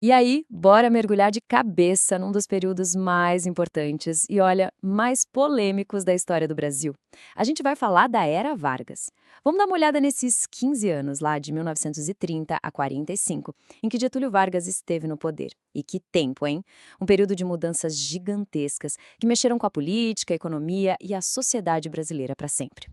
E aí, bora mergulhar de cabeça num dos períodos mais importantes e, olha, mais polêmicos da história do Brasil. A gente vai falar da Era Vargas. Vamos dar uma olhada nesses 15 anos, lá de 1930 a 45, em que Getúlio Vargas esteve no poder. E que tempo, hein? Um período de mudanças gigantescas que mexeram com a política, a economia e a sociedade brasileira para sempre.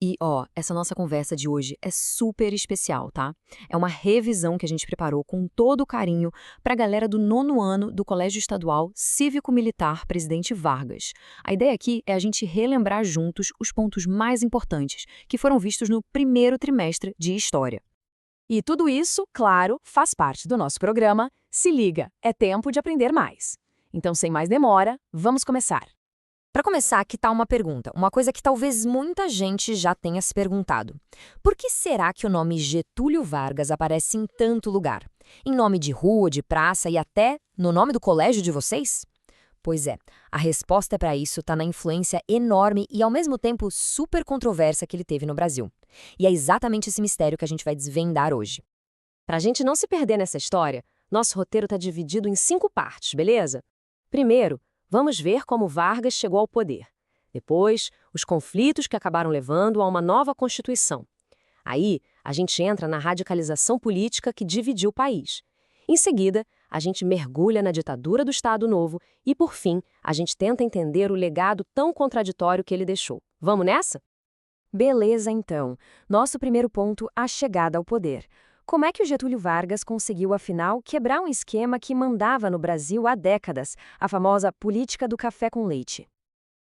E, ó, essa nossa conversa de hoje é super especial, tá? É uma revisão que a gente preparou com todo o carinho para a galera do 9º ano do Colégio Estadual Cívico-Militar Presidente Vargas. A ideia aqui é a gente relembrar juntos os pontos mais importantes que foram vistos no primeiro trimestre de História. E tudo isso, claro, faz parte do nosso programa Se Liga, é tempo de aprender mais. Então, sem mais demora, vamos começar. Para começar, aqui está uma pergunta, uma coisa que talvez muita gente já tenha se perguntado. Por que será que o nome Getúlio Vargas aparece em tanto lugar? Em nome de rua, de praça e até no nome do colégio de vocês? Pois é, a resposta para isso está na influência enorme e, ao mesmo tempo, super controversa que ele teve no Brasil. E é exatamente esse mistério que a gente vai desvendar hoje. Para a gente não se perder nessa história, nosso roteiro está dividido em 5 partes, beleza? Primeiro, vamos ver como Vargas chegou ao poder. Depois, os conflitos que acabaram levando a uma nova Constituição. Aí, a gente entra na radicalização política que dividiu o país. Em seguida, a gente mergulha na ditadura do Estado Novo e, por fim, a gente tenta entender o legado tão contraditório que ele deixou. Vamos nessa? Beleza, então. Nosso primeiro ponto, a chegada ao poder. Como é que o Getúlio Vargas conseguiu, afinal, quebrar um esquema que mandava no Brasil há décadas, a famosa política do café com leite?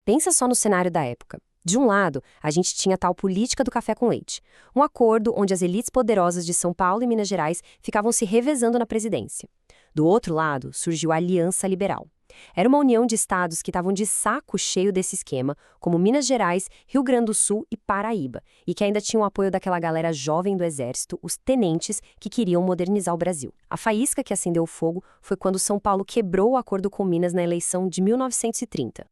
Pensa só no cenário da época. De um lado, a gente tinha a tal política do café com leite, um acordo onde as elites poderosas de São Paulo e Minas Gerais ficavam se revezando na presidência. Do outro lado, surgiu a Aliança Liberal. Era uma união de estados que estavam de saco cheio desse esquema, como Minas Gerais, Rio Grande do Sul e Paraíba, e que ainda tinham o apoio daquela galera jovem do Exército, os tenentes, que queriam modernizar o Brasil. A faísca que acendeu o fogo foi quando São Paulo quebrou o acordo com Minas na eleição de 1930.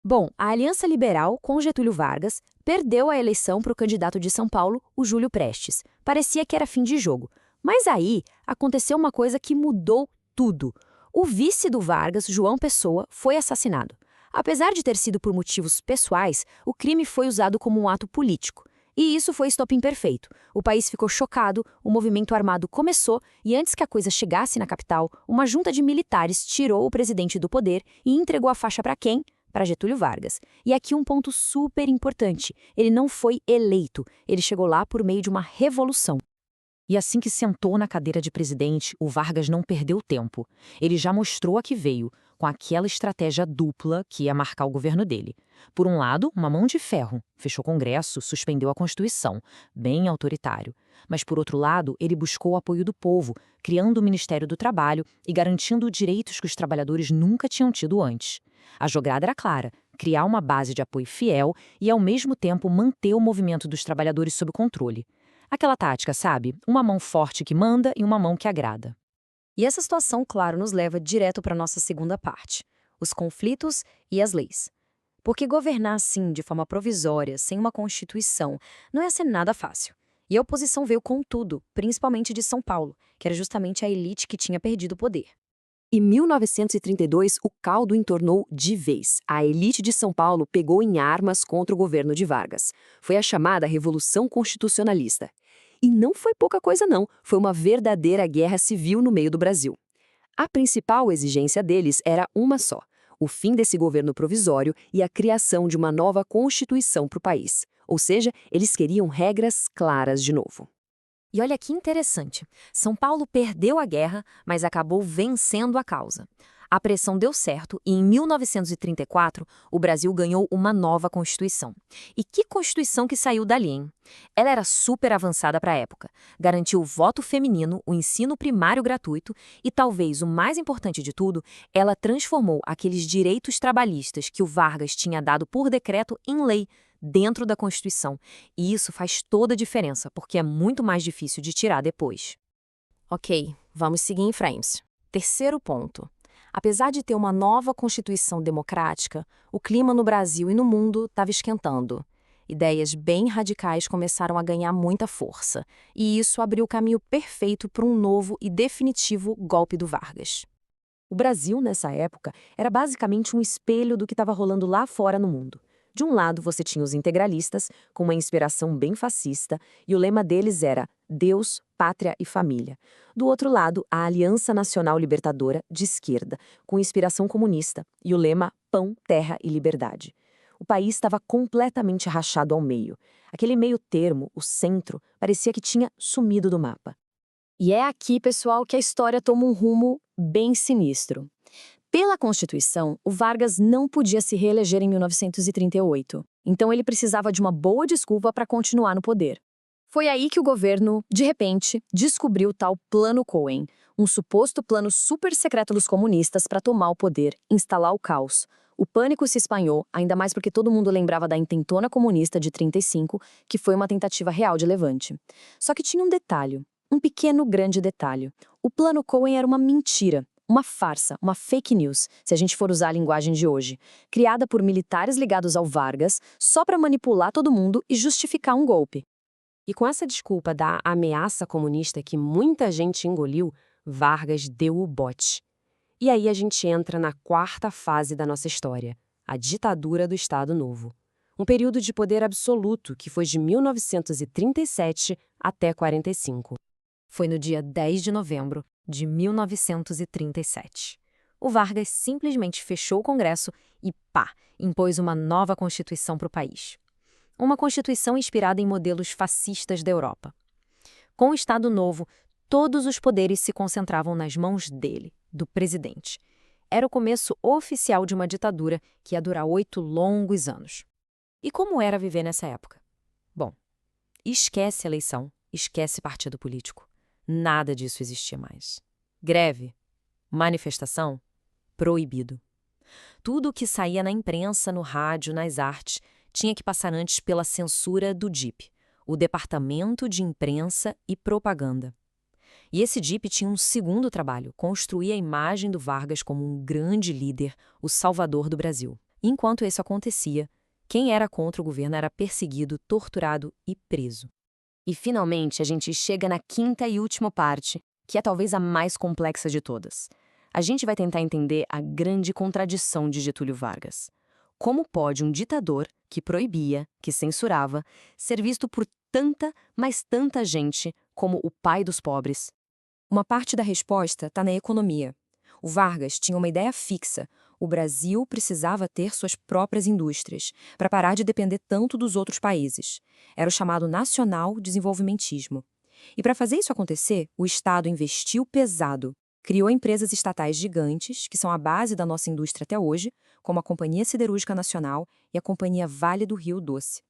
Bom, a Aliança Liberal, com Getúlio Vargas, perdeu a eleição para o candidato de São Paulo, o Júlio Prestes. Parecia que era fim de jogo. Mas aí aconteceu uma coisa que mudou tudo. O vice do Vargas, João Pessoa, foi assassinado. Apesar de ter sido por motivos pessoais, o crime foi usado como um ato político. E isso foi estopim perfeito. O país ficou chocado, o movimento armado começou e antes que a coisa chegasse na capital, uma junta de militares tirou o presidente do poder e entregou a faixa para quem? Para Getúlio Vargas. E aqui um ponto super importante. Ele não foi eleito, ele chegou lá por meio de uma revolução. E assim que sentou na cadeira de presidente, o Vargas não perdeu tempo. Ele já mostrou a que veio, com aquela estratégia dupla que ia marcar o governo dele. Por um lado, uma mão de ferro, fechou o Congresso, suspendeu a Constituição, bem autoritário. Mas por outro lado, ele buscou o apoio do povo, criando o Ministério do Trabalho e garantindo direitos que os trabalhadores nunca tinham tido antes. A jogada era clara, criar uma base de apoio fiel e, ao mesmo tempo, manter o movimento dos trabalhadores sob controle. Aquela tática, sabe? Uma mão forte que manda e uma mão que agrada. E essa situação, claro, nos leva direto para a nossa segunda parte, os conflitos e as leis. Porque governar assim, de forma provisória, sem uma constituição, não ia ser nada fácil. E a oposição veio com tudo, principalmente de São Paulo, que era justamente a elite que tinha perdido o poder. Em 1932, o caldo entornou de vez. A elite de São Paulo pegou em armas contra o governo de Vargas. Foi a chamada Revolução Constitucionalista. E não foi pouca coisa não, foi uma verdadeira guerra civil no meio do Brasil. A principal exigência deles era uma só: o fim desse governo provisório e a criação de uma nova Constituição para o país. Ou seja, eles queriam regras claras de novo. E olha que interessante, São Paulo perdeu a guerra, mas acabou vencendo a causa. A pressão deu certo e em 1934 o Brasil ganhou uma nova Constituição. E que Constituição que saiu dali, hein? Ela era super avançada para a época, garantiu o voto feminino, o ensino primário gratuito e talvez o mais importante de tudo, ela transformou aqueles direitos trabalhistas que o Vargas tinha dado por decreto em lei, dentro da Constituição. E isso faz toda a diferença, porque é muito mais difícil de tirar depois. Ok, vamos seguir em frente. Terceiro ponto. Apesar de ter uma nova Constituição democrática, o clima no Brasil e no mundo estava esquentando. Ideias bem radicais começaram a ganhar muita força, e isso abriu o caminho perfeito para um novo e definitivo golpe do Vargas. O Brasil, nessa época, era basicamente um espelho do que estava rolando lá fora no mundo. De um lado, você tinha os integralistas, com uma inspiração bem fascista, e o lema deles era Deus, Pátria e Família. Do outro lado, a Aliança Nacional Libertadora, de esquerda, com inspiração comunista, e o lema Pão, Terra e Liberdade. O país estava completamente rachado ao meio. Aquele meio termo, o centro, parecia que tinha sumido do mapa. E é aqui, pessoal, que a história toma um rumo bem sinistro. Pela Constituição, o Vargas não podia se reeleger em 1938, então ele precisava de uma boa desculpa para continuar no poder. Foi aí que o governo, de repente, descobriu o tal Plano Cohen, um suposto plano super secreto dos comunistas para tomar o poder, instalar o caos. O pânico se espalhou, ainda mais porque todo mundo lembrava da intentona comunista de 35, que foi uma tentativa real de levante. Só que tinha um detalhe, um pequeno grande detalhe. O Plano Cohen era uma mentira. Uma farsa, uma fake news, se a gente for usar a linguagem de hoje, criada por militares ligados ao Vargas só para manipular todo mundo e justificar um golpe. E com essa desculpa da ameaça comunista que muita gente engoliu, Vargas deu o bote. E aí a gente entra na quarta fase da nossa história, a ditadura do Estado Novo. Um período de poder absoluto que foi de 1937 até 45. Foi no dia 10 de novembro de 1937. O Vargas simplesmente fechou o Congresso e, impôs uma nova Constituição para o país. Uma Constituição inspirada em modelos fascistas da Europa. Com o Estado Novo, todos os poderes se concentravam nas mãos dele, do presidente. Era o começo oficial de uma ditadura que ia durar 8 longos anos. E como era viver nessa época? Bom, esquece eleição, esquece partido político. Nada disso existia mais. Greve, manifestação, proibido. Tudo o que saía na imprensa, no rádio, nas artes, tinha que passar antes pela censura do DIP, o Departamento de Imprensa e Propaganda. E esse DIP tinha um segundo trabalho, construir a imagem do Vargas como um grande líder, o salvador do Brasil. Enquanto isso acontecia, quem era contra o governo era perseguido, torturado e preso. E, finalmente, a gente chega na quinta e última parte, que é talvez a mais complexa de todas. A gente vai tentar entender a grande contradição de Getúlio Vargas. Como pode um ditador que proibia, que censurava, ser visto por tanta, mas tanta gente como o pai dos pobres? Uma parte da resposta está na economia. O Vargas tinha uma ideia fixa. O Brasil precisava ter suas próprias indústrias, para parar de depender tanto dos outros países. Era o chamado nacional desenvolvimentismo. E para fazer isso acontecer, o Estado investiu pesado. Criou empresas estatais gigantes, que são a base da nossa indústria até hoje, como a Companhia Siderúrgica Nacional e a Companhia Vale do Rio Doce.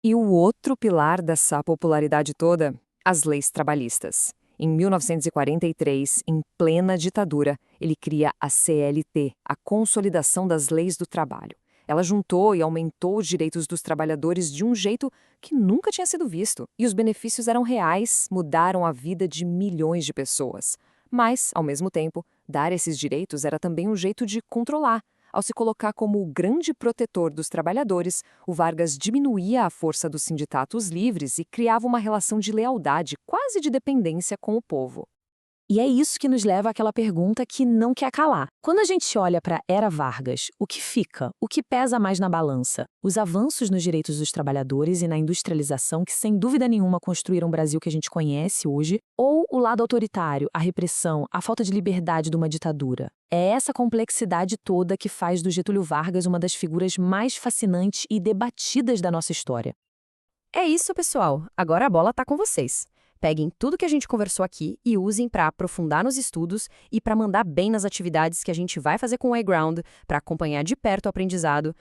E o outro pilar dessa popularidade toda? As leis trabalhistas. Em 1943, em plena ditadura, ele cria a CLT, a Consolidação das Leis do Trabalho. Ela juntou e aumentou os direitos dos trabalhadores de um jeito que nunca tinha sido visto. E os benefícios eram reais, mudaram a vida de milhões de pessoas. Mas, ao mesmo tempo, dar esses direitos era também um jeito de controlar. Ao se colocar como o grande protetor dos trabalhadores, o Vargas diminuía a força dos sindicatos livres e criava uma relação de lealdade, quase de dependência com o povo. E é isso que nos leva àquela pergunta que não quer calar. Quando a gente olha para a Era Vargas, o que fica? O que pesa mais na balança? Os avanços nos direitos dos trabalhadores e na industrialização que, sem dúvida nenhuma, construíram o Brasil que a gente conhece hoje? Ou o lado autoritário, a repressão, a falta de liberdade de uma ditadura? É essa complexidade toda que faz do Getúlio Vargas uma das figuras mais fascinantes e debatidas da nossa história. É isso, pessoal. Agora a bola tá com vocês. Peguem tudo que a gente conversou aqui e usem para aprofundar nos estudos e para mandar bem nas atividades que a gente vai fazer com o iGround, para acompanhar de perto o aprendizado.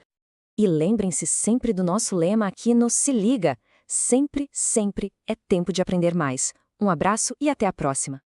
E lembrem-se sempre do nosso lema aqui no Se Liga. Sempre, sempre é tempo de aprender mais. Um abraço e até a próxima!